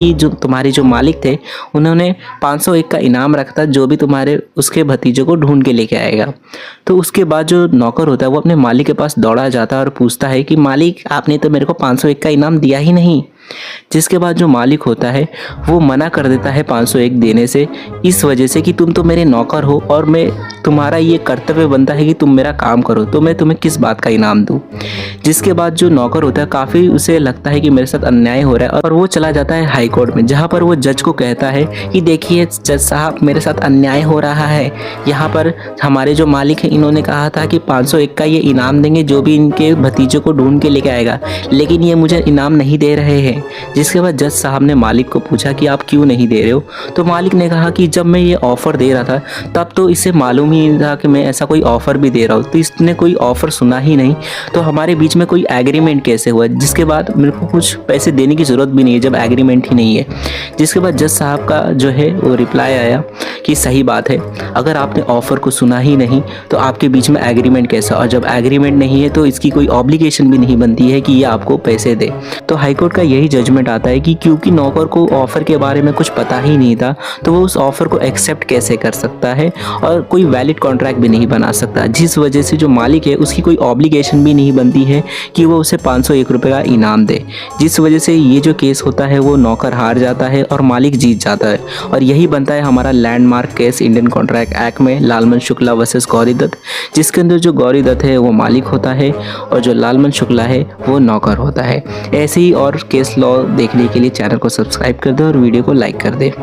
कि जो तुम्हारे जो मालिक थे उन्होंने 501 का इनाम रखा था, जो भी तुम्हारे उसके भतीजे को ढूंढ के लेके आएगा। तो उसके बाद जो नौकर होता है वो अपने मालिक के पास दौड़ा जाता है और पूछता है कि मालिक, आपने तो मेरे को 501 का इनाम दिया ही नहीं। जिसके बाद जो मालिक होता है वो मना कर देता है 501 देने से, इस वजह से कि तुम तो मेरे नौकर हो और मैं तुम्हारा ये कर्तव्य बनता है कि तुम मेरा काम करो, तो मैं तुम्हें किस बात का इनाम दूं। जिसके बाद जो नौकर होता है काफ़ी उसे लगता है कि मेरे साथ अन्याय हो रहा है और वो चला जाता है हाई कोर्ट में, जहाँ पर वो जज को कहता है कि देखिए जज साहब, मेरे साथ अन्याय हो रहा है। यहाँ पर हमारे जो मालिक हैं इन्होंने कहा था कि 501 का ये इनाम देंगे जो भी इनके भतीजे को ढूंढ के लेके आएगा, लेकिन ये मुझे इनाम नहीं दे रहे हैं। जिसके बाद जज साहब ने मालिक को पूछा कि आप क्यों नहीं दे रहे हो। तो मालिक ने कहा कि जब मैं ये ऑफ़र दे रहा था तब तो इसे मालूम ही नहीं था कि मैं ऐसा कोई ऑफ़र भी दे रहा हूँ, तो इसने कोई ऑफ़र सुना ही नहीं, तो हमारे बीच में कोई एग्रीमेंट कैसे हुआ। जिसके बाद मेरे को कुछ पैसे देने की ज़रूरत भी नहीं है जब एग्रीमेंट ही नहीं है। जिसके बाद जज साहब का जो है वो रिप्लाई आया कि सही बात है, अगर आपने ऑफ़र को सुना ही नहीं तो आपके बीच में एग्रीमेंट कैसा, और जब एग्रीमेंट नहीं है तो इसकी कोई ऑब्लिगेशन भी नहीं बनती है कि ये आपको पैसे दे। तो हाईकोर्ट का यही जजमेंट आता है कि क्योंकि नौकर को ऑफ़र के बारे में कुछ पता ही नहीं था, तो वो उस ऑफ़र को एक्सेप्ट कैसे कर सकता है और कोई वैलिड कॉन्ट्रैक्ट भी नहीं बना सकता, जिस वजह से जो मालिक है उसकी कोई ऑब्लिगेशन भी नहीं बनती है कि वो उसे 501 रुपये का इनाम दे। जिस वजह से ये जो केस होता है वो नौकर हार जाता है और मालिक जीत जाता है, और यही बनता है हमारा landmark case Indian contract act में, लालमन शुक्ला वर्सेस गौरी दत्त, जिसके अंदर जो गौरी दत्त है वो मालिक होता है और जो लालमन शुक्ला है वो नौकर होता है। ऐसे ही और केस लॉ देखने के लिए चैनल को सब्सक्राइब कर दे और वीडियो को लाइक कर दे।